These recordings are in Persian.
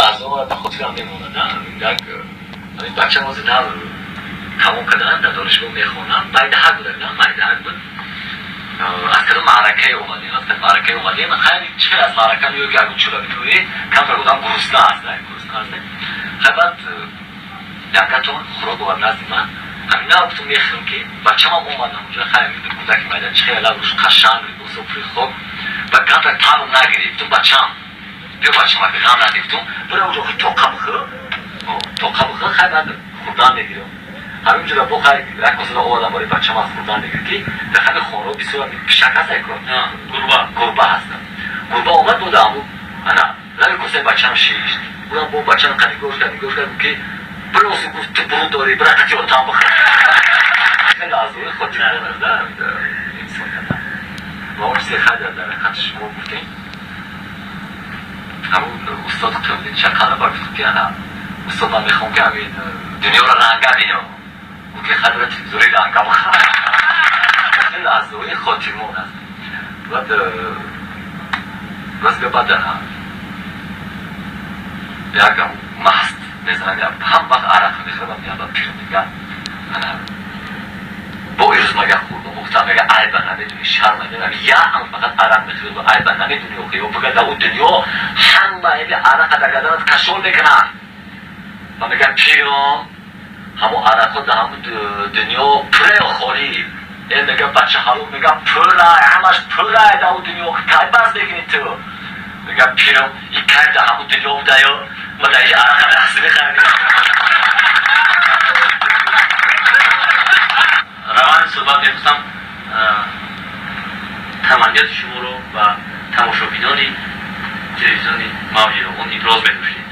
لحظه خود هم میمونه نه یک بچه ما زنده تمام کردن در دانشگاه میخونم مایده بود نه مایده بود از کدوم معرکه اومدیم من خیلی چه از معرکه میگه که اگه چرا میگویی کم فرق بودم گرسنه هست خیلی بعد یکتون خوراک بود نزدیم من همین نبودم میخونم که بچه ما اومدم اونجا خیلی میده کودک مایده چه روش قشنگ بود سفره خوب و کم فرق تمام نگرفتم بچه‌ام بیا بچه ما که غم ندیفتم برای اونجا توقع بخور خیلی بعد خوردن میگیرم همینجور با خیلی رکوز را آوردم برای بچه ما خوردن میگیر که در خیلی خانه بسیار پیشک هست اکرام گربه هستم گربه آمد بوده امو انا لبی کسای بچه هم شیشت بودم با بچه هم قنیگوش کردم که برای اصلا گفت تو برو داری برای قطعی آتان بخور خیلی لحظه خودی بانه در انسان کردم و اون چیزی خیلی در خط شما گفتیم همون استاد خیلی چکانه برگفت که انا استاد من میخوام که همین دنیا را رنگه بینم او که خیلی را تلویزوری رنگه بخواه خیلی لحظه خاطرمون است بعد راست بعد یکم مست میزنم هم وقت عرق میخورم میام پیرم میگم با ایروز مگه خوردم گفتم مگه عیبا نمیدونی شرم نمیدونی یا هم فقط عرق میخورد و عیبا نمیدونی اوکی و بگه در اون دنیا همه عیب عرق در گردنت کشول میکنن و میگم پیرم همون عرق ها در همون دنیا پره خالی این میگم بچه حلوم میگم پره همش پره در اون دنیا که بس بگیرین تو میگم پیرم این که در همون دنیا بوده یا ما در این عرق دست میخوردیم روان صحبت میخواستم تمنیات شما رو و تماشاگران تلویزیون موج روان ابراز می‌کنید.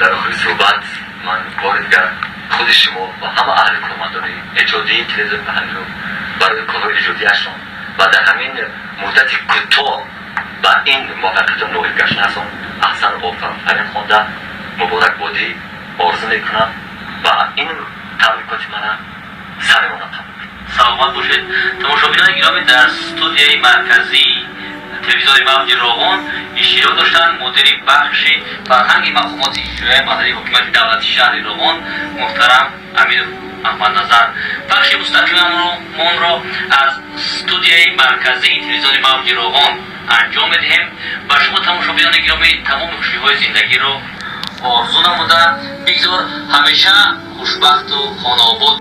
در آخر صحبت من بار دیگر خود شما و همه اهل کارمندان ایجادی تلویزیون محلی رو برای کارهای ایجادی‌شان و در همین مدت کوتاه و این موفقیت نوعی گشنه‌شان احسن آفرین خوانده مبارک بادی آرزو میکنم و این تبریکات من صمیمانه قبول سلامت باشید. تماشاگران گرامی در استودیوی مرکزی تلویزیون موج روان اشتراک داشتن مدیر بخش فرهنگ مقامات اجرایی محلی حکومت دولت شهر روان محترم امیر احمد نظر. بخش مستقیممون را از استودیوی مرکزی تلویزیون موج روان انجام میدهیم و شما تماشاگران گرامی تمام خوشی‌های زندگی رو آرزو نموده بگذار همیشه خوشبخت و خانه آباد